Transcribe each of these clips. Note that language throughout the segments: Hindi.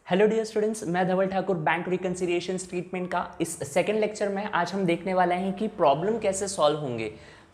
हेलो डियर स्टूडेंट्स, मैं धवल ठाकुर बैंक रिकंसिलिएशन स्टेटमेंट का इस सेकंड लेक्चर में आज हम देखने वाले हैं कि प्रॉब्लम कैसे सॉल्व होंगे।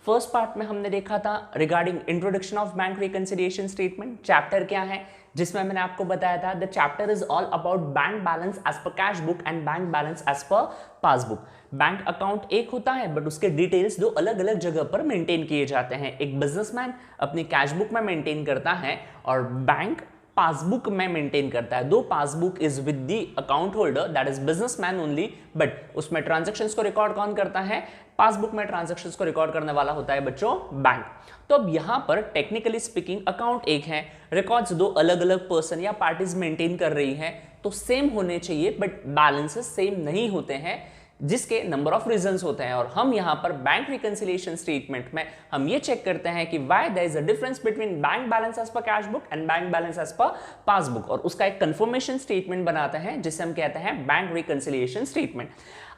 फर्स्ट पार्ट में हमने देखा था regarding introduction of bank reconciliation statement, chapter क्या है, जिसमें मैंने आपको बताया था the chapter is all about bank balance as per cash book and bank balance as per passbook. Bank account एक होता है बट उसके डिटेल्स दो अलग अलग जगह पर मेंटेन किए जाते हैं। एक बिजनेसमैन अपनी कैश बुक में मेंटेन करता है और बैंक पासबुक में मेंटेन करता है। दो passbook is with the account holder that is businessman only, but उसमें ट्रांजैक्शंस को रिकॉर्ड कौन करता है? पासबुक में ट्रांजैक्शंस को रिकॉर्ड करने वाला होता है बच्चों बैंक। तो अब यहां पर टेक्निकली स्पीकिंग अकाउंट एक है, रिकॉर्ड्स दो अलग अलग पर्सन या पार्टीज मेंटेन कर रही है, तो सेम होने चाहिए बट बैलेंसेस सेम नहीं होते हैं, जिसके नंबर ऑफ रीजंस होते हैं। और हम यहां पर बैंक रिकंसिलिएशन स्टेटमेंट में हम ये चेक करते हैं कि why there is a difference between bank balance as per cash book and bank balance as per passbook, और उसका एक कंफर्मेशन स्टेटमेंट बनाते हैं जिसे हम कहते हैं बैंक रिकंसिलिएशन स्टेटमेंट।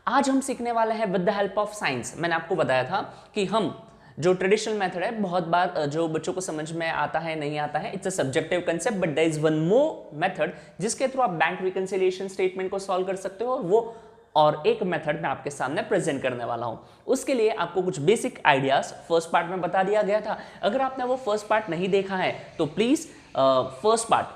आज हम सीखने वाले हैं with the help of science. मैंने आपको बताया था कि हम जो ट्रेडिशनल मेथड है बहुत बार जो बच्चों को समझ में आता है नहीं आता है, it's a subjective concept, but there is one more method जिसके थ्रू आप बैंक रिकंसिलिएशन स्टेटमेंट को सॉल्व कर सकते हो, और एक मेथड मैं आपके सामने प्रेजेंट करने वाला हूं। उसके लिए आपको कुछ बेसिक आइडियाज फर्स्ट पार्ट में बता दिया गया था। अगर आपने वो फर्स्ट पार्ट नहीं देखा है तो प्लीज फर्स्ट पार्ट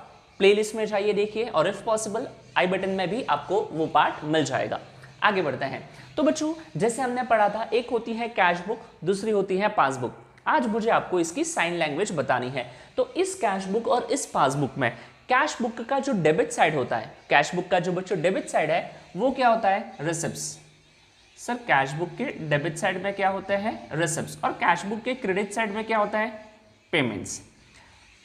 प्लेलिस्ट में जाइए, देखिए, और इफ पॉसिबल आई बटन में भी आपको वो पार्ट मिल जाएगा। आगे बढ़ते हैं। तो बच्चों, जैसे हमने पढ़ा था, एक होती है कैश बुक, दूसरी होती है पासबुक। आज मुझे आपको इसकी साइन लैंग्वेज बतानी है। तो इस कैश बुक और इस पासबुक में कैश बुक का जो डेबिट साइड होता है, कैश बुक का जो बच्चों डेबिट साइड है वो क्या होता है? रिसिप्ट्स। सर, कैश बुक के डेबिट साइड में क्या होते हैं? रिसिप्ट्स। और कैश बुक के क्रेडिट साइड में क्या होता है? पेमेंट्स।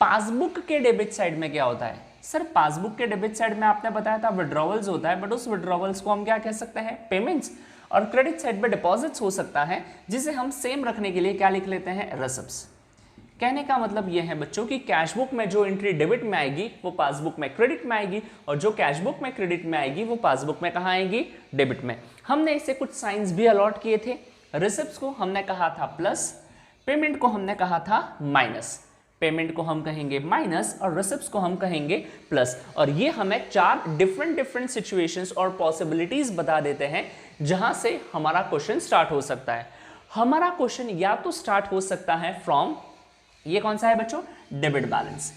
पासबुक के डेबिट साइड में क्या होता है? सर, पासबुक के डेबिट साइड में आपने बताया था विड्रॉवल्स होता है, बट उस विड्रॉवल्स को हम क्या कह सकते हैं? पेमेंट्स। और क्रेडिट साइड पे डिपॉजिट्स हो सकता है, जिसे हम सेम रखने के लिए क्या लिख लेते हैं? रिसिप्ट्स। कहने का मतलब यह है बच्चों कि कैश बुक में जो एंट्री डेबिट में आएगी वो पासबुक में क्रेडिट में आएगी, और जो कैश बुक में क्रेडिट में आएगी वो पासबुक में कहाँ आएगी? डेबिट में। हमने इसे कुछ साइंस भी अलॉट किए थे। रिसिप्ट्स को हमने कहा था प्लस, पेमेंट को हमने कहा था माइनस। पेमेंट को हम कहेंगे माइनस और रिसिप्ट्स को हम कहेंगे प्लस। और ये हमें चार डिफरेंट सिचुएशंस और पॉसिबिलिटीज बता देते हैं जहां से हमारा क्वेश्चन स्टार्ट हो सकता है। हमारा क्वेश्चन या तो स्टार्ट हो सकता है फ्रॉम, ये कौन सा है बच्चों? Debit balance.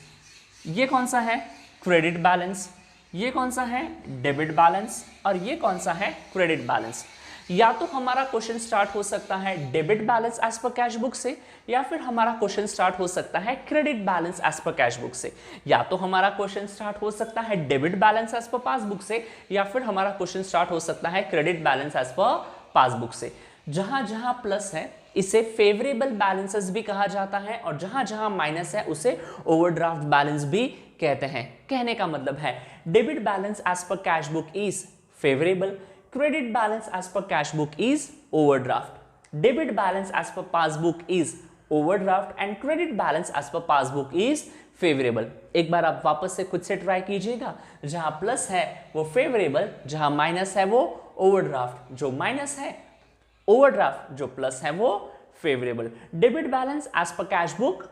ये कौन सा है? Credit balance. ये कौन सा है? Debit balance. और ये कौन सा है? Credit balance. या तो हमारा क्वेश्चन स्टार्ट हो सकता है debit balance as per cash book से, या फिर हमारा क्वेश्चन स्टार्ट हो सकता है credit balance as per cash book से, या तो हमारा क्वेश्चन स्टार्ट हो सकता है debit balance as per passbook से, या फिर हमारा क्वेश्चन स्टार्ट हो सकता है credit balance as per passbook से। जहां जहां प्लस है इसे फेवरेबल बैलेंसेस भी कहा जाता है, और जहां जहां माइनस है उसे ओवरड्राफ्ट बैलेंस भी कहते हैं। कहने का मतलब है debit balance as per cash book is favourable, credit balance as per cash book is overdraft, debit balance as per passbook is overdraft and credit balance as per passbook is favourable. एक बार आप वापस से खुद से ट्राई कीजिएगा। जहां प्लस है वो फेवरेबल, जहां माइनस है वो ओवरड्राफ्ट, जो माइनस है ओवरड्राफ्ट, जो प्लस है वो favourable. Debit balance as per cash book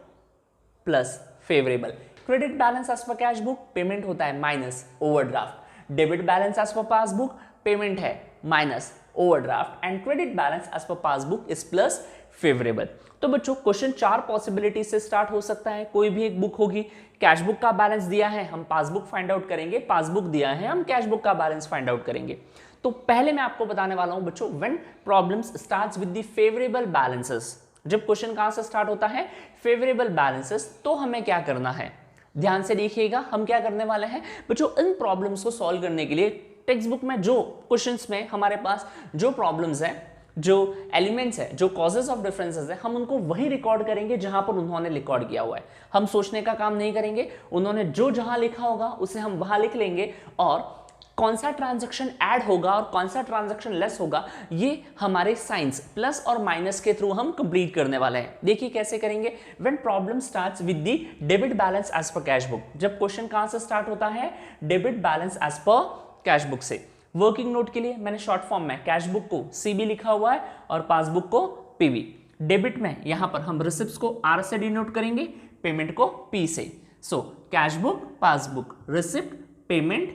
plus favourable, credit balance as per cash book payment होता है minus overdraft, debit balance as per passbook payment है minus overdraft and credit balance as per passbook is plus favourable. तो बच्चों, क्वेश्चन चार पॉसिबिलिटी से स्टार्ट हो सकता है। कोई भी एक बुक होगी, कैश बुक का बैलेंस दिया है हम पासबुक फाइंड आउट करेंगे, पासबुक दिया है हम कैश बुक का बैलेंस फाइंड आउट करेंगे। तो पहले मैं आपको बताने वाला हूं बच्चों, when problems starts with the favourable balances. जब क्वेश्चन कहां से स्टार्ट होता है? Favourable balances. तो हमें क्या करना है? ध्यान से देखिएगा, हम क्या करने वाले हैं बच्चों, इन प्रॉब्लम्स को सॉल्व करने के लिए टेक्स्ट बुक में जो क्वेश्चंस में हमारे पास जो प्रॉब्लम्स है, जो एलिमेंट्स है, जो कॉजेस ऑफ डिफरेंसेस है, हम उनको वही रिकॉर्ड करेंगे जहां पर उन्होंने रिकॉर्ड किया हुआ है। हम सोचने का काम नहीं करेंगे, उन्होंने जो जहां लिखा होगा उसे हम वहां लिख लेंगे, और कौन सा ट्रांजैक्शन ऐड होगा और कौन सा ट्रांजैक्शन लेस होगा ये हमारे साइंस प्लस और माइनस के थ्रू हम कंप्लीट करने वाले हैं। देखिए कैसे करेंगे। When problem starts with the debit balance as per cash book, जब क्वेश्चन कहां से स्टार्ट होता है? Debit balance as per cash book से। वर्किंग नोट के लिए मैंने शॉर्ट फॉर्म में कैश बुक को सीबी लिखा हुआ है और पासबुक को पीवी। डेबिट में यहां पर हम रिसिप्ट्स को आर से डिनोट करेंगे, पेमेंट को पी से। So cash book, passbook, receipt, payment,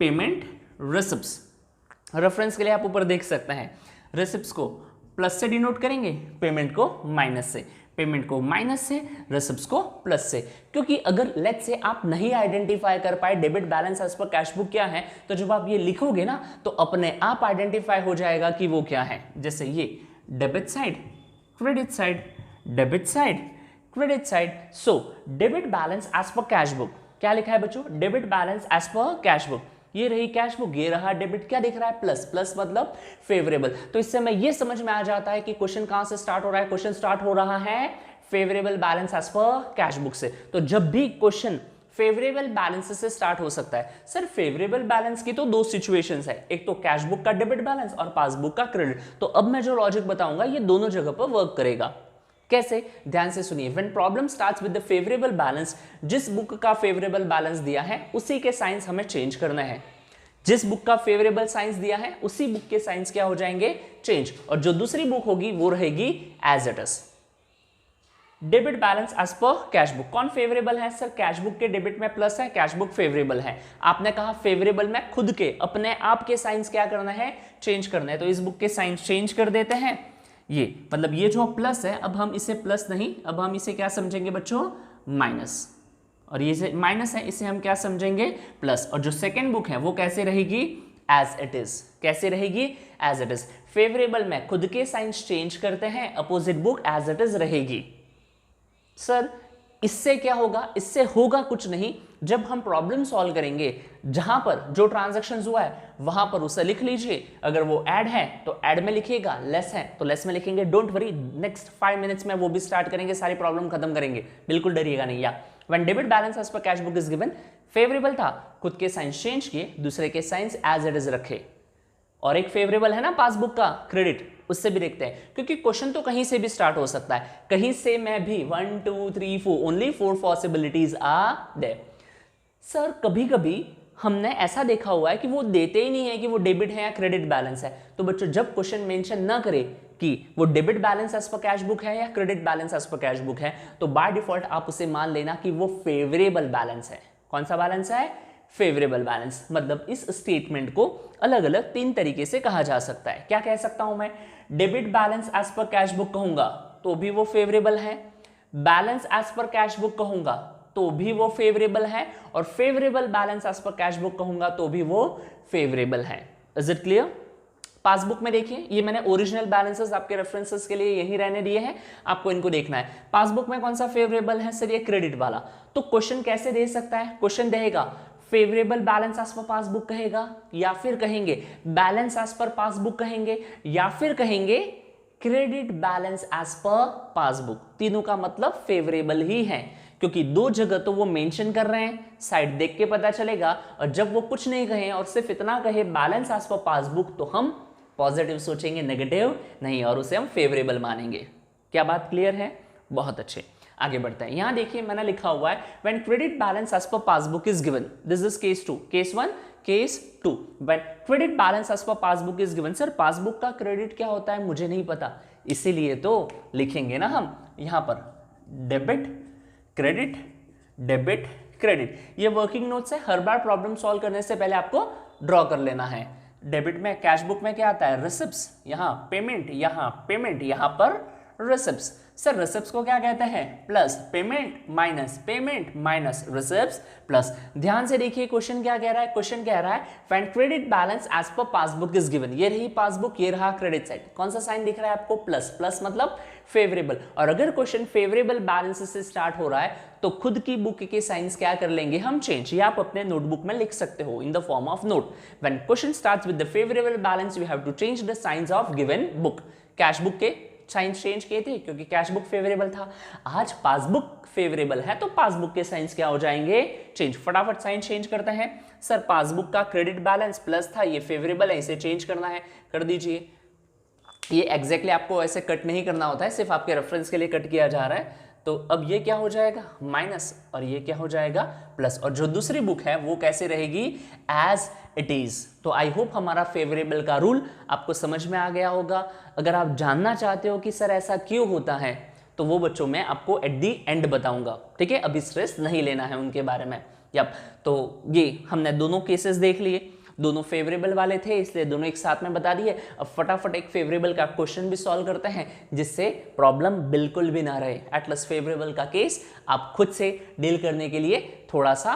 payment receipts. Reference के लिए आप ऊपर देख सकते हैं, रिसिप्ट्स को प्लस से डिनोट करेंगे, पेमेंट को माइनस से, पेमेंट को माइनस से, रिसिप्ट्स को प्लस से। क्योंकि अगर लेट्स से आप नहीं आइडेंटिफाई कर पाए debit balance as per cash book क्या है, तो जब आप ये लिखोगे ना तो अपने आप आइडेंटिफाई हो जाएगा कि वो क्या है। जैसे ये debit side, credit side, debit side, credit side. So debit balance as per cash book क्या लिखा है बच्चों, debit balance as per cash book. ये रही कैश बुक, ये रहा डेबिट, क्या दिख रहा है, प्लस, प्लस मतलब फेवरेबल। तो इससे हमें ये समझ में आ जाता है कि क्वेश्चन कहां से स्टार्ट हो रहा है, क्वेश्चन स्टार्ट हो रहा है favourable balance as per cash book से। तो जब भी क्वेश्चन फेवरेबल बैलेंस से स्टार्ट हो सकता है। सर फेवरेबल बैलेंस की तो दो सिचुएशंस है, एक तो कैश बुक का डेबिट बैलेंस और पासबुक का क्रेडिट। तो अब मैं जो लॉजिक बताऊंगा ये दोनों जगह पर वर्क करेगा। कैसे, ध्यान से सुनिए। When problem starts with the favourable balance, जिस बुक का फेवरेबल बैलेंस दिया है उसी के साइंस हमें चेंज करना है। जिस बुक का फेवरेबल साइंस दिया है उसी बुक के साइंस क्या हो जाएंगे, चेंज, और जो दूसरी बुक होगी वो रहेगी as it is. Debit balance as per cash book, कौन फेवरेबल है, सर कैश बुक के डेबिट में प्लस है, कैश बुक फेवरेबल है। आपने कहा फेवरेबल में खुद के अपने आप के साइंस क्या करना है, चेंज करना है। तो इस बुक के साइंस चेंज कर देते हैं। ये मतलब ये जो प्लस है, अब हम इसे प्लस नहीं, अब हम इसे क्या समझेंगे बच्चों, माइनस। और ये से माइनस है, इसे हम क्या समझेंगे, प्लस। और जो सेकेंड बुक है वो कैसे रहेगी, एज इट इज। कैसे रहेगी, एज इट इज। फेवरेबल में खुद के साइंस चेंज करते हैं, opposite book as it is रहेगी। सर इससे क्या होगा, इससे होगा कुछ नहीं। जब हम प्रॉब्लम सॉल्व करेंगे, जहां पर जो ट्रांजैक्शन हुआ है वहां पर उसे लिख लीजिए। अगर वो ऐड है तो ऐड में लिखिएगा, लेस है तो लेस में लिखेंगे। डोंट वरी, नेक्स्ट 5 मिनट्स में वो भी स्टार्ट करेंगे, सारी प्रॉब्लम खत्म करेंगे, बिल्कुल डरिएगा नहीं। या when debit balance as per cash book is given, favourable था, खुद के साइंस चेंज किए, दूसरे के साइंस एज इट इज रखे। और एक फेवरेबल है ना पासबुक का क्रेडिट, उससे भी देखते हैं, क्योंकि क्वेश्चन तो कहीं से भी स्टार्ट हो सकता है, कहीं से मैं भी 1 2 3 4 only 4 possibilities are there. Sir कभी कभी हमने ऐसा देखा हुआ है कि वो देते ही नहीं है कि वो डेबिट है या क्रेडिट बैलेंस है। तो बच्चों जब क्वेश्चन मेंशन ना करे कि वो debit balance as per cash book है या credit balance as per cash book है, तो बाय डिफॉल्ट आप उसे मान लेना कि वो फेवरेबल बैलेंस है। कौन सा बैलेंस है, फेवरेबल बैलेंस। मतलब इस स्टेटमेंट को अलग अलग 3 तरीके से कहा जा सकता है। क्या कह सकता हूं मैं, debit balance as per cash book कहूंगा तो भी वो फेवरेबल है, balance as per cash book कहूंगा तो भी वो फेवरेबल है, और favourable balance as per cash book कहूंगा तो भी वो फेवरेबल है। Is it clear. पासबुक में देखिए, ये मैंने ओरिजिनल बैलेंसेस आपके रेफरेंसेस के लिए यही रहने दिए हैं, आपको इनको देखना है। पासबुक में कौन सा फेवरेबल है, सर ये क्रेडिट वाला। तो क्वेश्चन कैसे दे सकता है, क्वेश्चन देगा favourable balance as per passbook कहेगा, या फिर कहेंगे बैलेंस एज पर पासबुक कहेंगे, या फिर कहेंगे credit balance as per passbook. तीनों का मतलब फेवरेबल ही है, क्योंकि 2 जगह तो वो मेंशन कर रहे हैं, साइड देख के पता चलेगा। और जब वो कुछ नहीं कहे और सिर्फ इतना कहे बैलेंस एज पर पासबुक, तो हम पॉजिटिव सोचेंगे, नेगेटिव नहीं, और उसे हम फेवरेबल मानेंगे। क्या बात क्लियर है, बहुत अच्छे। आगे बढ़ते हैं। यहां देखिए मैंने लिखा हुआ है when credit balance as per passbook is given, this is case 2, case 1, case 2। When credit balance as per passbook is given, sir passbook का क्रेडिट क्या होता है मुझे नहीं पता, इसीलिए तो लिखेंगे ना हम यहां पर डेबिट क्रेडिट, डेबिट क्रेडिट। ये वर्किंग नोट्स है, हर बार प्रॉब्लम सॉल्व करने से पहले आपको ड्रॉ कर लेना है। डेबिट में कैश बुक में क्या आता है, रिसिप्ट्स, यहां पेमेंट, यहां पेमेंट, यहां पर रिसिप्ट्स। सर रिसिप्ट्स को क्या कहते हैं, plus payment minus receipts plus. ध्यान से देखिए क्वेश्चन क्या कह रहा है, क्वेश्चन कह रहा है when credit balance as per passbook is given. ये रही पासबुक, ये रहा क्रेडिट साइड। कौन सा साइन दिख रहा है आपको, प्लस, प्लस मतलब फेवरेबल। और अगर क्वेश्चन फेवरेबल बैलेंस से स्टार्ट हो रहा है तो खुद की बुक के साइंस क्या कर लेंगे हम, चेंज। ये आप अपने नोटबुक में लिख सकते हो in the form of note. When question starts with the favourable balance you have to change the signs of given book. Cash book के साइंस चेंज किए थे क्योंकि कैश बुक फेवरेबल था, आज पासबुक फेवरेबल है तो पासबुक के साइंस क्या हो जाएंगे, चेंज। फटाफट साइंस चेंज करते हैं। सर पासबुक का क्रेडिट बैलेंस प्लस था, ये फेवरेबल है, इसे चेंज करना है, कर दीजिए। ये एग्जैक्टली आपको ऐसे कट नहीं करना होता है, सिर्फ आपके रेफरेंस के लिए कट किया जा रहा है। तो अब ये क्या हो जाएगा, माइनस, और ये क्या हो जाएगा, प्लस। और जो दूसरी बुक है वो कैसे रहेगी, एज इट इज। तो आई होप हमारा फेवरेबल का रूल आपको समझ में आ गया होगा। अगर आप जानना चाहते हो कि सर ऐसा क्यों होता है, तो वो बच्चों मैं आपको एट दी एंड बताऊंगा, ठीक है। अभी स्ट्रेस नहीं लेना है उनके बारे में। यप, तो ये हमने दोनों केसेस देख लिए, दोनों फेवरेबल वाले थे इसलिए दोनों एक साथ में बता दिए। अब फटाफट एक फेवरेबल का क्वेश्चन भी सॉल्व करते हैं जिससे प्रॉब्लम बिल्कुल भी ना रहे। एटलस फेवरेबल का केस आप खुद से डील करने के लिए थोड़ा सा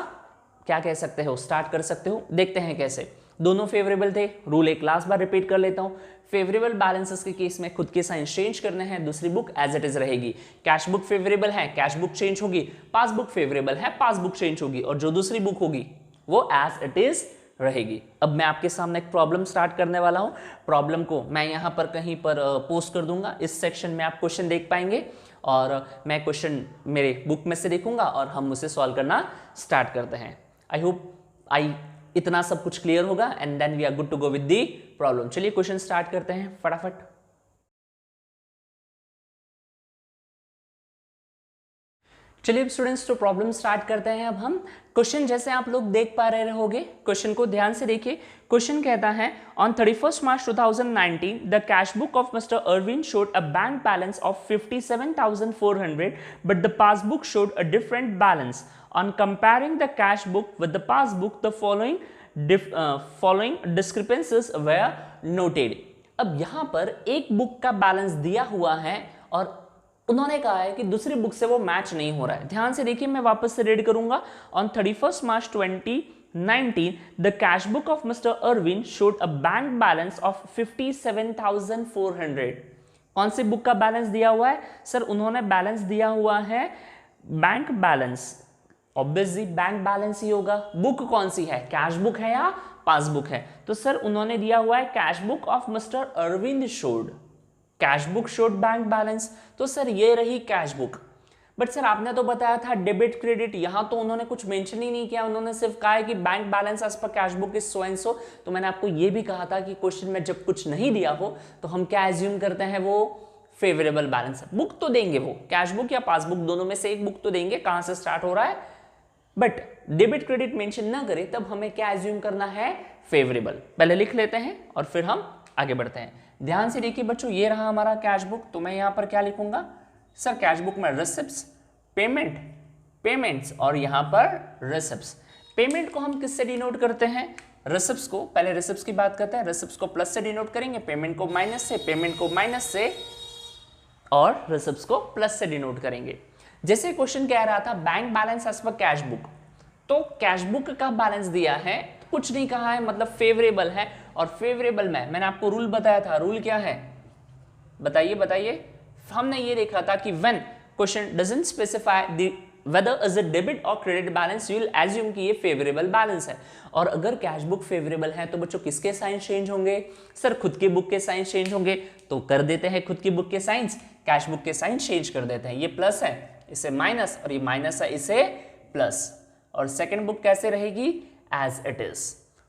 क्या कह सकते हो, स्टार्ट कर सकते हो। देखते हैं कैसे। दोनों फेवरेबल थे, रूल एक लास्ट बार रिपीट कर लेता हूं। फेवरेबल बैलेंसेस के केस में खुद के साइंस चेंज करने हैं, दूसरी बुक एज इट इज रहेगी। कैश बुक फेवरेबल है, कैश बुक चेंज होगी। पासबुक फेवरेबल है, पासबुक चेंज होगी, और जो दूसरी बुक होगी वो एज इट इज रहेगी। अब मैं आपके सामने एक प्रॉब्लम स्टार्ट करने वाला हूं। प्रॉब्लम को मैं यहां पर कहीं पर पोस्ट कर दूंगा, इस सेक्शन में आप क्वेश्चन देख पाएंगे और मैं क्वेश्चन मेरे बुक में से देखूंगा और हम उसे सॉल्व करना स्टार्ट करते हैं। आई होप इतना सब कुछ क्लियर होगा and then we are good to go with the problem. चलिए क्वेश्चन स्टार्ट करते हैं फटाफट। चलिए स्टूडेंट्स तो प्रॉब्लम स्टार्ट करते हैं। अब हम क्वेश्चन जैसे आप लोग देख पा रहे होगे, क्वेश्चन को ध्यान से देखिए। क्वेश्चन कहता है on 31 March 2019 the cash book of mister Arvind showed a bank balance of 57,400 but the passbook showed a different balance. On comparing the cash book with the passbook, the following discrepancies were noted. अब यहाँ पर एक बुक का बैलेंस दिया हुआ है और उन्होंने कहा है कि दूसरी बुक से वो मैच नहीं हो रहा है। ध्यान से देखिए, मैं वापस से रीड करूंगा। On 31 March 2019, the cash book of Mr. Irwin showed a bank balance of 57,400. कौन सी बुक का बैलेंस दिया हुआ है? सर उन्होंने बैलेंस दिया हुआ है bank balance, obviously bank balance ही होगा। बुक कौन सी है, कैश बुक है या पासबुक है? तो सर उन्होंने दिया हुआ है cash book of mister Arvind showed, cash book showed bank balance. तो सर ये रही कैश बुक। बट सर आपने तो बताया था डेबिट क्रेडिट, यहां तो उन्होंने कुछ मेंशन ही नहीं किया, उन्होंने सिर्फ कहा है कि bank balance as per cash book is so and so. तो मैंने आपको ये भी कहा था कि क्वेश्चन में जब कुछ नहीं दिया हो तो हम क्या एज्यूम करते हैं, वो फेवरेबल बैलेंस है। बुक तो देंगे, वो कैश बुक या पासबुक दोनों में से एक बुक तो देंगे, कहां से स्टार्ट हो रहा है। बट डेबिट क्रेडिट मेंशन ना करें तब हमें क्या एज्यूम करना है, फेवरेबल। पहले लिख लेते हैं और फिर हम आगे बढ़ते हैं। ध्यान से देखिए बच्चों, ये रहा हमारा कैश बुक। तो मैं यहां पर क्या लिखूंगा, सर कैश बुक में रिसिप्ट्स, पेमेंट, पेमेंट्स और यहां पर रिसिप्ट्स। पेमेंट को हम किससे डिनोट करते हैं, रिसिप्ट्स को। पहले रिसिप्ट्स की बात करते हैं। रिसिप्ट्स को प्लस से डिनोट करेंगे, पेमेंट को माइनस से, पेमेंट को माइनस से और रिसिप्ट्स को प्लस से डिनोट करेंगे। जैसे क्वेश्चन कह रहा था bank balance as per cash book, तो कैश बुक का बैलेंस दिया है, कुछ नहीं कहा है, मतलब फेवरेबल है। और फेवरेबल में मैंने आपको रूल बताया था, रूल क्या है बताइए बताइए। हमने ये देखा था कि when question doesn't specify the whether is a debit or credit balance, you will assume कि ये फेवरेबल बैलेंस है। और अगर कैश बुक फेवरेबल है तो बच्चों किसके साइंस चेंज होंगे, सर खुद की बुक के साइंस चेंज होंगे। तो कर देते हैं खुद की बुक के साइंस, कैश बुक के साइंस चेंज कर देते हैं। ये प्लस है, इसे माइनस, और ये माइनस है, इसे प्लस। और सेकंड बुक कैसे रहेगी, एज इट इज।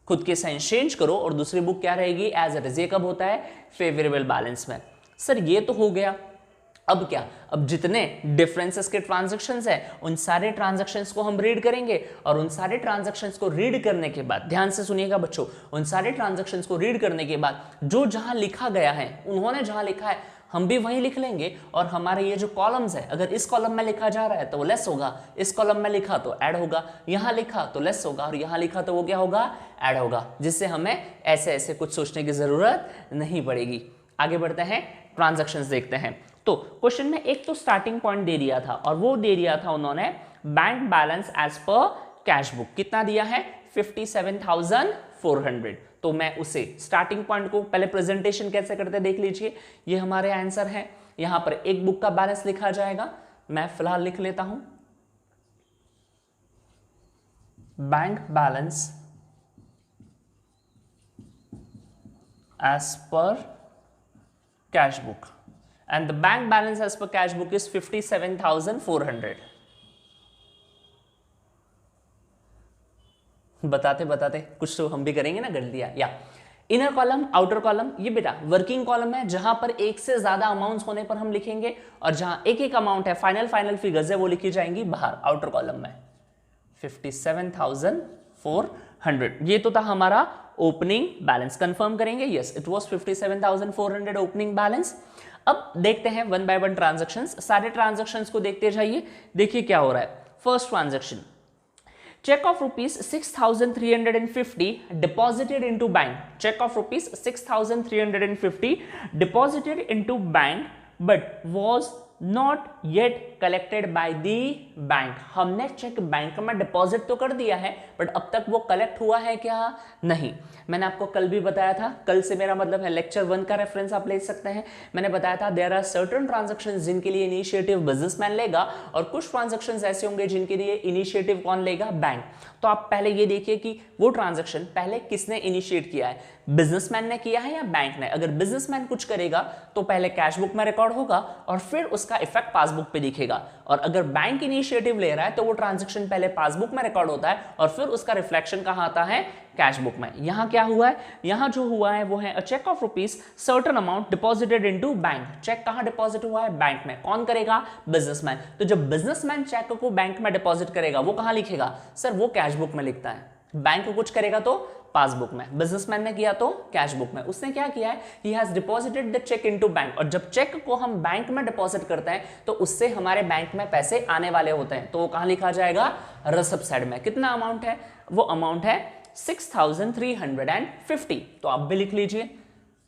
खुद के साइंस चेंज करो और दूसरी बुक क्या रहेगी, एज इट इज। ये कब होता है, फेवरेबल बैलेंस में। सर ये तो हो गया। अब क्या, अब जितने डिफरेंसेस के ट्रांजैक्शंस हैं उन सारे ट्रांजैक्शंस को हम रीड करेंगे और उन सारे ट्रांजैक्शंस को रीड करने के बाद, ध्यान से सुनिएगा बच्चों, उन सारे ट्रांजैक्शंस को रीड करने के बाद जो जहां लिखा गया है, उन्होंने जहां लिखा है हम भी वहीं लिख लेंगे। और हमारे ये जो कॉलम्स है, अगर इस कॉलम में लिखा जा रहा है तो वो लेस होगा, इस कॉलम में लिखा तो ऐड होगा, यहां लिखा तो लेस होगा और यहां लिखा तो वो क्या होगा, ऐड होगा। जिससे हमें ऐसे ऐसे कुछ सोचने की जरूरत नहीं पड़ेगी। आगे बढ़ते हैं, ट्रांजैक्शंस देखते हैं। तो क्वेश्चन में एक तो स्टार्टिंग पॉइंट दे दिया था और वो दे दिया था उन्होंने bank balance as per cash book. कितना दिया है, 57,400। तो मैं उसे स्टार्टिंग पॉइंट को पहले प्रेजेंटेशन कैसे करते देख लीजिए। ये हमारे आंसर है, यहां पर एक बुक का बैलेंस लिखा जाएगा। मैं फिलहाल लिख लेता हूं bank balance as per cash book and the bank balance as per cash book is 57,400। बताते बताते कुछ तो हम भी करेंगे ना गलतियां। या इनर कॉलम, आउटर कॉलम, ये बेटा वर्किंग कॉलम है जहां पर एक से ज्यादा अमाउंट्स होने पर हम लिखेंगे और जहां एक एक अमाउंट है, फाइनल फिगर्स है, वो लिखी जाएंगी बाहर आउटर कॉलम में। 57,400 ये तो था हमारा ओपनिंग बैलेंस। कंफर्म करेंगे, yes it was 57,400 opening balance. अब देखते हैं वन बाय वन ट्रांजैक्शंस, सारे ट्रांजैक्शंस को देखते जाइए। देखिए क्या हो रहा है। First transaction, check of rupees 6,350 deposited into bank, check of rupees 6,350 deposited into bank but was not yet collected by the bank. हमने चेक बैंक में डिपॉजिट तो कर दिया है बट अब तक वो कलेक्ट हुआ है क्या? नहीं। मैंने आपको कल भी बताया था, कल से मेरा मतलब है लेक्चर 1 का रेफरेंस आप ले सकते हैं। मैंने बताया था देयर आर सर्टेन ट्रांजैक्शंस जिनके लिए इनिशिएटिव बिजनेसमैन लेगा और कुछ ट्रांजैक्शंस ऐसे होंगे जिनके लिए इनिशिएटिव कौन लेगा? बैंक। तो आप पहले ये देखिए कि वो ट्रांजैक्शन पहले किसने इनिशिएट किया है, बिजनेसमैन ने किया है या बैंक ने? अगर बिजनेसमैन कुछ करेगा तो पहले कैश बुक में रिकॉर्ड होगा और फिर उसका इफेक्ट पासबुक पे दिखेगा, और अगर बैंक इनिशिएटिव ले रहा है तो वो ट्रांजैक्शन पहले पासबुक में रिकॉर्ड होता है और फिर उसका रिफ्लेक्शन कहां आता है? कैश बुक में। यहां क्या हुआ है? यहां जो हुआ है वो है a cheque of rupees certain amount deposited into bank. Cheque कहां डिपॉजिट हुआ है? बैंक में। कौन करेगा? बिजनेसमैन। तो जब बिजनेसमैन चेक को बैंक में डिपॉजिट करेगा वो कहां लिखेगा? सर वो कैश बुक में लिखता है। बैंक कुछ करेगा तो पासबुक में, बिजनेसमैन ने किया तो कैश बुक में। उसने क्या किया है? He has deposited the cheque into bank, और जब चेक को हम बैंक में डिपॉजिट करते हैं तो उससे हमारे बैंक में पैसे आने वाले होते हैं, तो वो कहां लिखा जाएगा? रिसिप्ट साइड में। कितना अमाउंट है? वो अमाउंट है 6,350। तो आप भी लिख लीजिए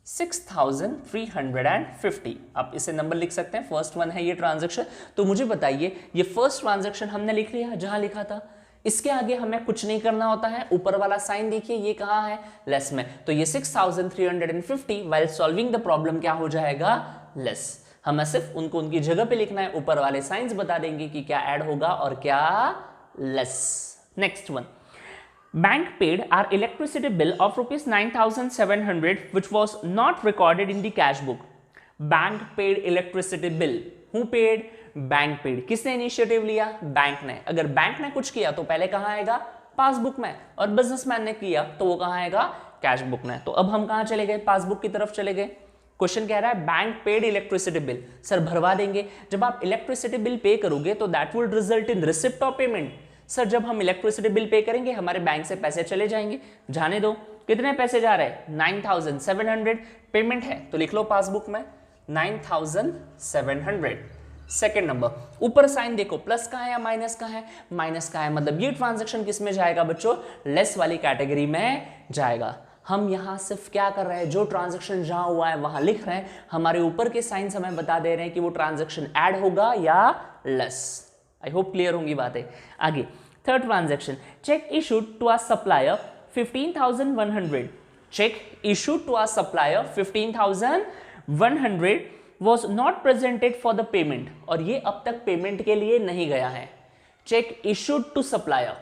6,350। आप इसे नंबर लिख सकते हैं। फर्स्ट वन है ये ट्रांजैक्शन। तो मुझे बताइए ये फर्स्ट ट्रांजैक्शन हमने लिख लिया जहां लिखा था, इसके आगे हमें कुछ नहीं करना होता है। ऊपर वाला साइन देखिए ये कहां है? लेस में। तो ये 6,350 व्हाइल सॉल्विंग द प्रॉब्लम क्या हो जाएगा? लेस। हमें सिर्फ उनको उनकी जगह पे लिखना है, ऊपर वाले साइंस बता देंगे कि क्या ऐड होगा और क्या less. Next one, bank paid our electricity bill of rupees 9,700 which was not recorded in the cash book. Bank paid electricity bill. Who paid? Bank paid. किसने इनिशिएटिव लिया? बैंक ने। अगर बैंक ने कुछ किया तो पहले कहां आएगा? पासबुक में, और बिजनेसमैन ने किया तो वो कहां आएगा? कैश बुक में। तो अब हम कहां चले गए? पासबुक की तरफ चले गए। क्वेश्चन कह रहा है bank paid electricity bill. Sir भरवा देंगे। जब आप इलेक्ट्रिसिटी बिल पे करोगे तो that will result in receipt of payment. Sir जब हम इलेक्ट्रिसिटी बिल पे करेंगे हमारे बैंक से पैसे चले जाएंगे। जाने दो, कितने पैसे जा रहे हैं? 9,700 पेमेंट है तो लिख लो पासबुक में 9,700। सेकेंड नंबर, ऊपर साइन देखो, प्लस का है या माइनस का है? माइनस का है, मतलब ये ट्रांजैक्शन किस में जाएगा बच्चों? लेस वाली कैटेगरी में जाएगा। हम यहां सिर्फ क्या कर रहे हैं? जो ट्रांजैक्शन जहां हुआ है वहां लिख रहे हैं। हमारे ऊपर के साइंस हमें बता दे रहे हैं कि वो ट्रांजैक्शन ऐड होगा या लेस। आई होप क्लियर होंगी बातें। आगे third transaction, cheque issued to a supplier 15,100। Cheque issued to a supplier 15,100 was not presented for the payment, और ये अब तक पेमेंट के लिए नहीं गया है। चेक इशूड टू सप्लायर,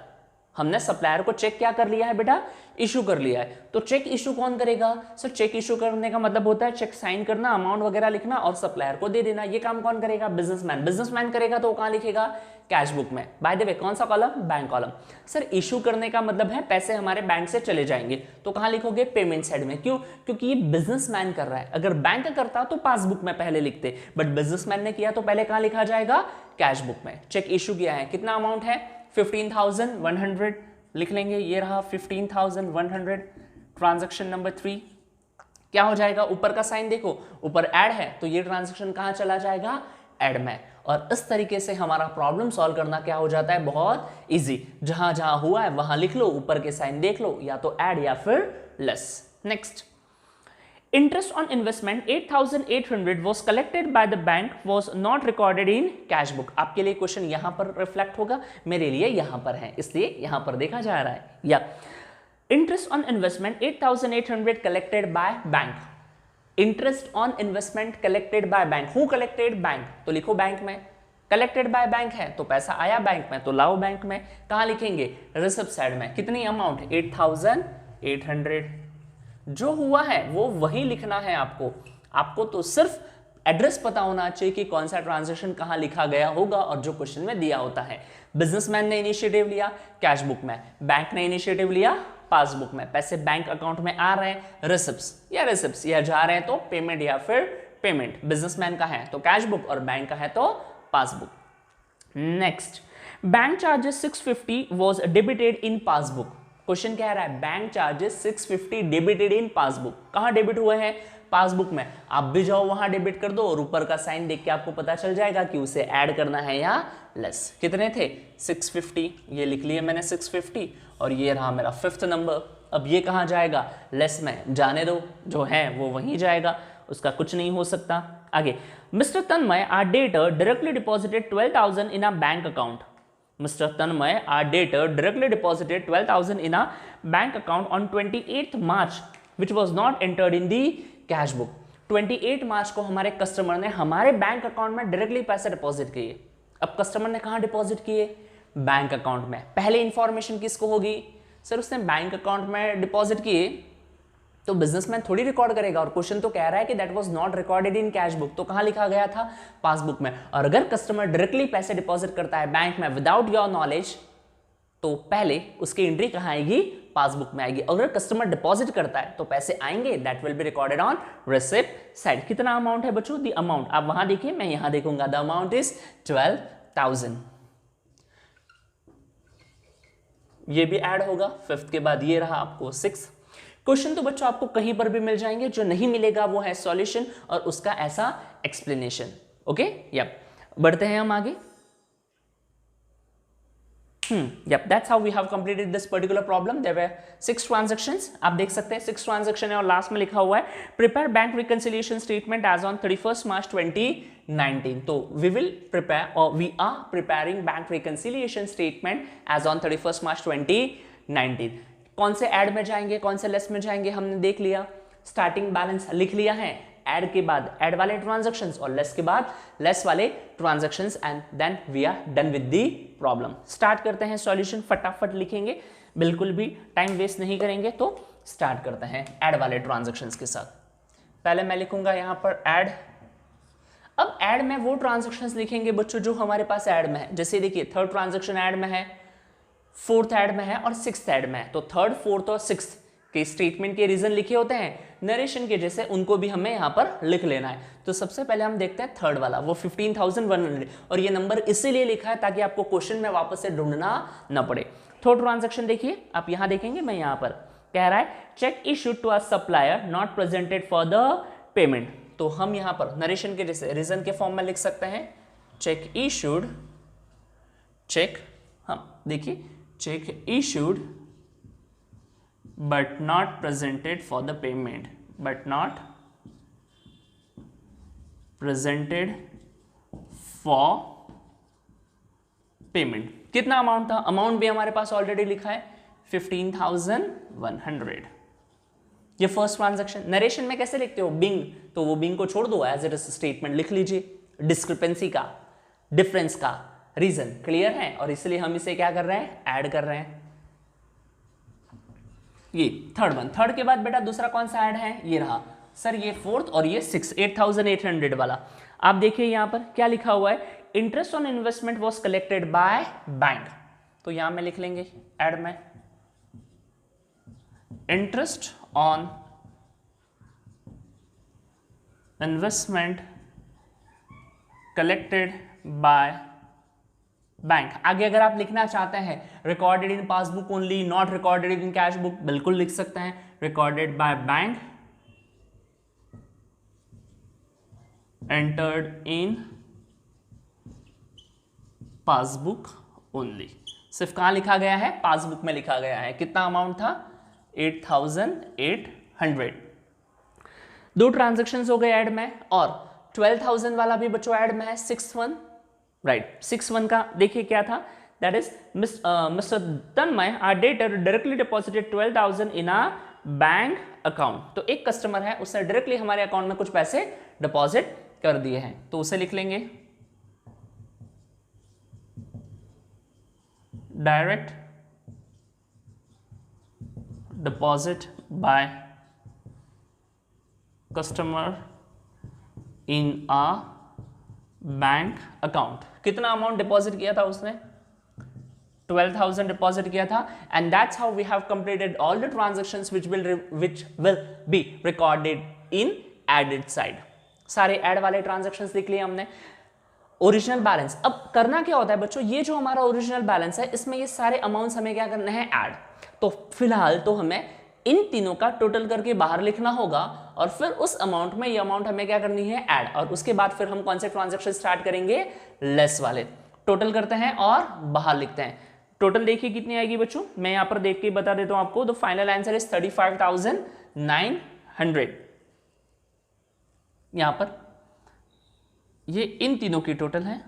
हमने सप्लायर को चेक क्या कर लिया है बेटा? इशू कर लिया है। तो चेक इशू कौन करेगा? सर चेक इशू करने का मतलब होता है चेक साइन करना, अमाउंट वगैरह लिखना और सप्लायर को दे देना। ये काम कौन करेगा? बिजनेसमैन। बिजनेसमैन करेगा तो वो कहां लिखेगा? कैश बुक में। बाय द वे कौन सा column? Bank column. Sir issue करने का मतलब है पैसे हमारे बैंक से चले जाएंगे, तो कहां लिखोगे? पेमेंट साइड में। क्यों? क्योंकि ये बिजनेसमैन कर रहा है। अगर बैंक करता तो पासबुक में पहले लिखते, बट बिजनेसमैन ने किया तो पहले कहां लिखा जाएगा? कैश बुक में। चेक इशू किया है, कितना अमाउंट है? 15,100 लिख लेंगे। ये रहा 15,100। ट्रांजैक्शन नंबर 3 क्या हो जाएगा? ऊपर का साइन देखो, ऊपर ऐड है तो ये ट्रांजैक्शन कहां चला जाएगा? ऐड में। और इस तरीके से हमारा प्रॉब्लम सॉल्व करना क्या हो जाता है? बहुत इजी। जहां जहां हुआ है वहां लिख लो, ऊपर के साइन देख लो, या तो ऐड या फिर less. Next, interest on investment 8,800 was collected by the bank was not recorded in cash book। आपके लिए क्वेश्चन यहां पर रिफ्लेक्ट होगा, मेरे लिए यहां पर है, इसलिए यहां पर देखा जा रहा है। या interest on investment 8,800 collected by bank। interest on investment collected by bank। who collected? Bank. तो लिखो बैंक में। कलेक्टेड बाय बैंक है तो पैसा आया बैंक में, तो लाओ बैंक में। कहां लिखेंगे? रिसिप्ट साइड में। कितनी अमाउंट? 8,800। जो हुआ है वो वही लिखना है आपको। आपको तो सिर्फ एड्रेस पता होना चाहिए कि कौन सा ट्रांजैक्शन कहां लिखा गया होगा और जो क्वेश्चन में दिया होता है। बिजनेसमैन ने इनिशिएटिव लिया कैश बुक में, बैंक ने इनिशिएटिव लिया पासबुक में। पैसे बैंक अकाउंट में आ रहे हैं रिसिप्ट्स या जा रहे हैं तो पेमेंट या फिर पेमेंट। बिजनेसमैन का है तो कैश बुक और बैंक का है तो passbook. Next, bank charges 650 was debited in passbook. Question कह रहा है bank charges 650 debited in passbook. कहां डेबिट हुए हैं? पासबुक में, आप भी जाओ वहां डेबिट कर दो और ऊपर का साइन देख के आपको पता चल जाएगा कि उसे ऐड करना है या लेस। कितने थे 650, ये लिख लिया मैंने 650 और ये रहा मेरा 5th नंबर। अब ये कहाँ जाएगा, लेस में, जाने दो, जो है वो वहीं जाएगा, उसका कुछ नहीं हो सकता। आगे, mister Tanmay our debtor directly deposited 12,000 in a bank account. Mr. Tanmay, our debtor, directly deposited 12,000 in a bank account on 28th March, which was not entered in the cash book. 28 मार्च को हमारे कस्टमर ने हमारे बैंक अकाउंट में डायरेक्टली पैसे डिपॉजिट किए। अब कस्टमर ने कहाँ डिपॉजिट किए, बैंक अकाउंट में। पहले इंफॉर्मेशन किसको होगी, सर उसने बैंक अकाउंट में डिपॉजिट किए तो बिजनेसमैन थोड़ी रिकॉर्ड करेगा, और क्वेश्चन तो कह रहा है कि that was not recorded in cash book, तो कहां लिखा गया था, पासबुक में। और अगर कस्टमर डायरेक्टली पैसे डिपॉजिट करता है बैंक में विदाउट योर नॉलेज, तो पहले उसकी एंट्री कहां आएगी, पासबुक में आएगी। अगर कस्टमर डिपॉजिट करता है तो पैसे आएंगे, that will be recorded on receipt side. कितना अमाउंट है बच्चों, द अमाउंट, आप वहां देखिए, मैं यहां देखूंगा, द अमाउंट इज 12,000। ये भी ऐड होगा 5th के बाद, ये रहा आपको 6। क्वेश्चन तो बच्चों आपको कहीं पर भी मिल जाएंगे, जो नहीं मिलेगा वो है सॉल्यूशन और उसका ऐसा एक्सप्लेनेशन। ओके, यप, बढ़ते हैं हम आगे। Yep, that's how we have completed this particular problem. There were 6 transactions. आप देख सकते हैं 6 ट्रांजेक्शन है और लास्ट में लिखा हुआ है prepare bank reconciliation statement as on 31st March 2019. तो we will prepare or we are preparing bank reconciliation statement as on 31st March 2019. कौन से ऐड में जाएंगे, कौन से लेस में जाएंगे, हमने देख लिया। स्टार्टिंग बैलेंस लिख लिया है, ऐड के बाद ऐड वाले ट्रांजैक्शंस और लेस के बाद लेस वाले transactions, and then we are done with the problem. Start करते हैं सॉल्यूशन, फटाफट लिखेंगे, बिल्कुल भी टाइम वेस्ट नहीं करेंगे। तो स्टार्ट करते हैं ऐड वाले ट्रांजैक्शंस के साथ। पहले मैं लिखूंगा यहां पर ऐड। अब ऐड में वो ट्रांजैक्शंस लिखेंगे बच्चों जो हमारे पास ऐड में है। जैसे देखिए 3rd ट्रांजैक्शन ऐड में है, 4th ऐड में है और 6th ऐड में है। तो 3rd, 4th और 6th के स्टेटमेंट के रीजन लिखे होते हैं नरेशन के जैसे, उनको भी हमें यहाँ पर लिख लेना है। तो सबसे पहले हम देखते हैं 3rd वाला, वो 15,100, और ये नंबर इसीलिए लिखा है ताकि आपको क्वेश्चन में वापस से ढूंढना ना पड़े। 3rd ट्रांजैक्शन देखिए, आप यहाँ देखेंगे, मैं यहाँ पर कह रहा है cheque issued to a supplier not presented for the payment. तो हम यहाँ पर नरेशन के जैसे रीजन के फॉर्म में लिख सकते हैं चेक इशूड, चेक, हम देखिए check issued but not presented for the payment, but not presented for payment। कितना अमाउंट था, अमाउंट भी हमारे पास ऑलरेडी लिखा है 15,100। ये फर्स्ट ट्रांजैक्शन। नरेशन में कैसे लिखते हो, बिंग, तो वो बिंग को छोड़ दो, एज इट इज स्टेटमेंट लिख लीजिए। डिस्क्रिपेंसी का, डिफरेंस का रीजन क्लियर है, और इसलिए हम इसे क्या कर रहे हैं, ऐड कर रहे हैं। ये 3rd वन। 3rd के बाद बेटा दूसरा कौन सा ऐड है, ये रहा सर, ये 4th और ये 6, 8,800 वाला। आप देखिए यहां पर क्या लिखा हुआ है, interest on investment was collected by bank. तो यहां में लिख लेंगे ऐड में interest on investment collected by bank. आगे अगर आप लिखना चाहते हैं recorded in passbook only, not recorded in cash book, बिल्कुल लिख सकते हैं recorded by bank, entered in passbook only. सिर्फ कहां लिखा गया है, पासबुक में लिखा गया है। कितना अमाउंट था, 8,800। 2 ट्रांजेक्शन्स हो गए ऐड में, और 12,000 वाला भी बच्चों ऐड में है, 6th one, right. 6th one का देखिए क्या था, that is mister Tanmay our debtor directly deposited 12,000 in a bank account. तो एक कस्टमर है, उसने डायरेक्टली हमारे अकाउंट में कुछ पैसे डिपॉजिट कर दिए हैं, तो उसे लिख लेंगे direct deposit by customer in a bank account. कितना अमाउंट डिपॉजिट किया था उसने, 12,000 डिपॉजिट किया था, and that's how we have completed all the transactions which will be recorded in added side. सारे ऐड वाले ट्रांजैक्शंस लिख लिए हमने। ओरिजिनल बैलेंस, अब करना क्या होता है बच्चों, ये जो हमारा ओरिजिनल बैलेंस है इसमें ये सारे अमाउंट्स हमें क्या करने हैं, ऐड। तो फिलहाल तो हमें इन तीनों का टोटल करके बाहर लिखना होगा और फिर उस अमाउंट में ये अमाउंट हमें क्या करनी है, ऐड, और उसके बाद फिर हम कौन से ट्रांजैक्शन स्टार्ट करेंगे, लेस वाले। टोटल करते हैं और बाहर लिखते हैं। टोटल देखिए कितनी आएगी बच्चों, मैं यहां पर देख के बता देता हूं आपको। The final answer is 35,900। यहां पर ये इन तीनों की टोटल है,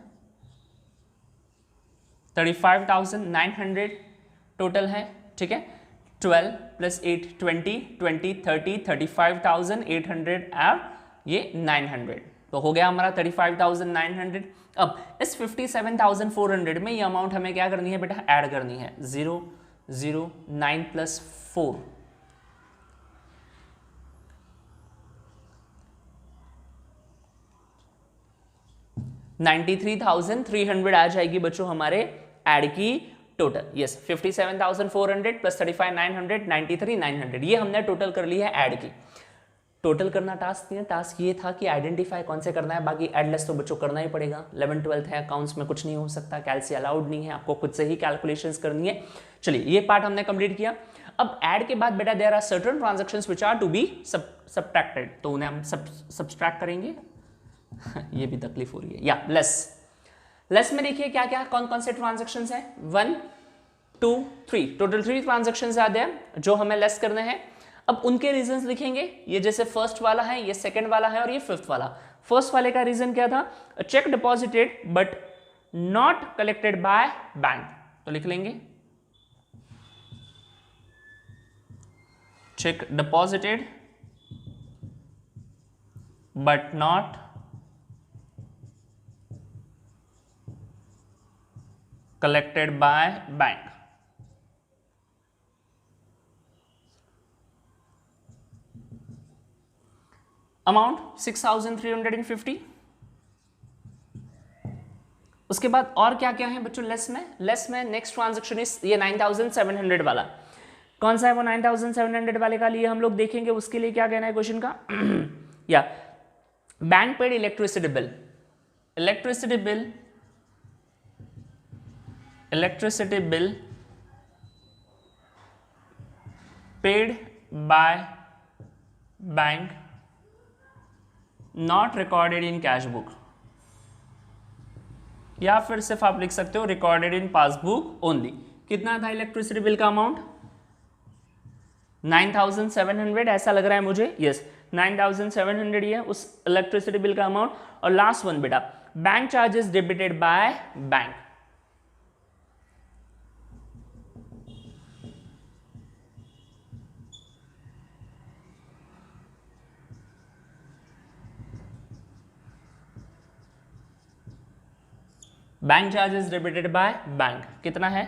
35,900 टोटल है, ठीक है। 12 + 8 20 20 30 35,800 और ये 900, तो हो गया हमारा 35,900। अब इस 57,400 में ये अमाउंट हमें क्या करनी है बेटा, ऐड करनी है। 0 0 9 + 4 93,300 आ जाएगी बच्चों हमारे ऐड की टोटल। यस, 57,400 + 35,900 93,900, ये हमने टोटल कर ली है ऐड की। टोटल करना टास्क नहीं है, टास्क ये था कि आइडेंटिफाई कौन से करना है, बाकी एड लेस तो बच्चों करना ही पड़ेगा। 11th 12th है, अकाउंट्स में कुछ नहीं हो सकता, कैलसी अलाउड नहीं है, आपको खुद से ही कैलकुलेशंस करनी है। चलिए ये पार्ट हमने कंप्लीट किया। अब ऐड के बाद बेटा there are certain transactions which are to be subtracted, तो उन्हें हम सब्सट्रैक्ट करेंगे। ये भी तकलीफ हो रही है। या लेस में देखिए क्या क्या कौन कौन से ट्रांजैक्शंस हैं, 1 2 3, टोटल 3 ट्रांजैक्शंस आते हैं जो हमें लेस करने हैं। अब उनके रीजंस लिखेंगे, ये जैसे फर्स्ट वाला है, ये सेकंड वाला है और ये फिफ्थ वाला। फर्स्ट वाले का रीजन क्या था, check deposited but not collected by bank, तो लिख लेंगे check deposited but not collected by bank। Amount 6,350। उसके बाद और क्या क्या है बच्चों लेस में नेक्स्ट ट्रांजैक्शन इज ये 9,700 वाला। कौन सा है वो 9,700 वाले का लिए हम लोग देखेंगे। उसके लिए क्या कहना है क्वेश्चन का या bank paid electricity bill paid by bank not recorded in cash book, या फिर सिर्फ आप लिख सकते हो रिकॉर्डेड इन पासबुक ओनली। कितना था इलेक्ट्रिसिटी बिल का अमाउंट, 9,700 ऐसा लग रहा है मुझे। यस 9,700 ही है उस इलेक्ट्रिसिटी बिल का अमाउंट। और लास्ट वन बेटा bank charges debited by bank. Bank charges debited by bank कितना है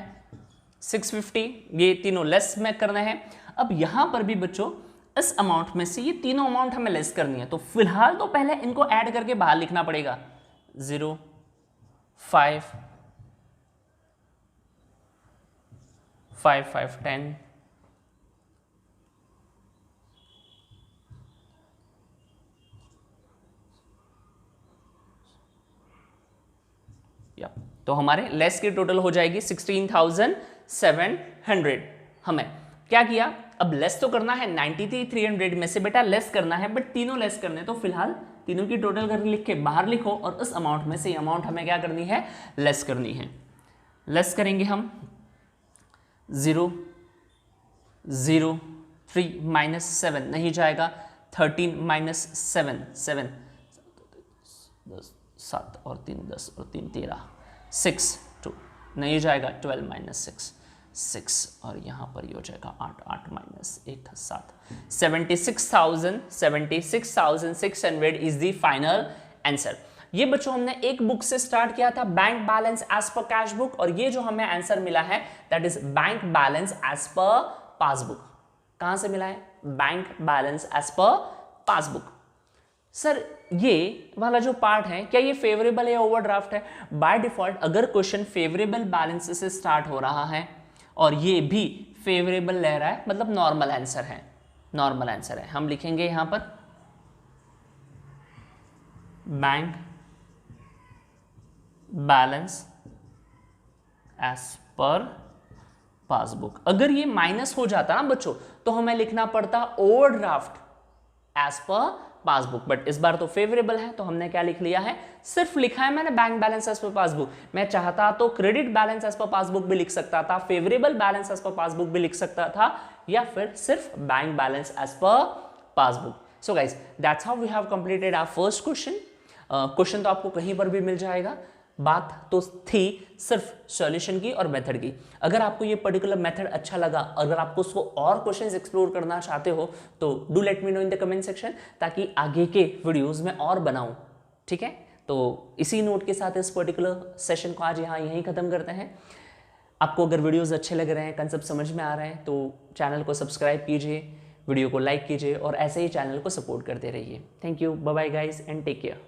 650। ये तीनों लेस में करना है। अब यहां पर भी बच्चों इस अमाउंट में से ये तीनों अमाउंट हमें लेस करनी है, तो फिलहाल तो पहले इनको ऐड करके बाहर लिखना पड़ेगा। 0 5 5 5 10 या तो हमारे लेस की टोटल हो जाएगी 16,700। हमें क्या किया, अब लेस तो करना है 93,300 में से बेटा लेस करना है, बट तीनों लेस करने, तो फिलहाल तीनों की टोटल करके लिख के बाहर लिखो और उस अमाउंट में से अमाउंट हमें क्या करनी है, लेस करनी है। लेस करेंगे हम 0 0 3 -7 नहीं जाएगा, 13 -7 7 7 और 3 10 और 3 13 6 2 नहीं जाएगा, 12 -6 6 और यहाँ पर ये हो जाएगा 8 8 -1 7 76,600 इज द फाइनल आंसर। ये बच्चों हमने एक बुक से स्टार्ट किया था, bank balance as per cash book, और ये जो हमें आंसर मिला है that is bank balance as per passbook. कहां से मिला है, bank balance as per passbook. Sir ये वाला जो पार्ट है क्या ये फेवरेबल या ओवरड्राफ्ट है? बाय डिफॉल्ट अगर क्वेश्चन फेवरेबल बैलेंस से स्टार्ट हो रहा है और ये भी फेवरेबल ले रहा है, मतलब नॉर्मल आंसर है, नॉर्मल आंसर है। हम लिखेंगे यहां पर bank balance as per passbook. अगर ये माइनस हो जाता ना बच्चों तो हमें लिखना पड़ता overdraft as per passbook, but इस बार तो फेवरेबल है तो हमने क्या लिख लिया है, सिर्फ लिखा है मैंने bank balance as per passbook. मैं चाहता तो credit balance as per passbook भी लिख सकता था, favourable balance as per passbook भी लिख सकता था, या फिर सिर्फ bank balance as per passbook. So guys that's how we have completed our first question. Question तो आपको कहीं पर भी मिल जाएगा, बात तो थी सिर्फ सॉल्यूशन की और मेथड की। अगर आपको ये पर्टिकुलर मेथड अच्छा लगा, अगर आपको उसको और क्वेश्चंस एक्सप्लोर करना चाहते हो तो do let me know in the comment section, ताकि आगे के वीडियोस में और बनाऊं। ठीक है, तो इसी नोट के साथ इस पर्टिकुलर सेशन को आज यहीं खत्म करते हैं। आपको अगर वीडियोस अच्छे लग रहे हैं, कंसेप्ट समझ में आ रहे हैं, तो चैनल को सब्सक्राइब कीजिए, वीडियो को लाइक कीजिए और ऐसे ही चैनल को सपोर्ट करते रहिए। Thank you, bye bye guys and take care.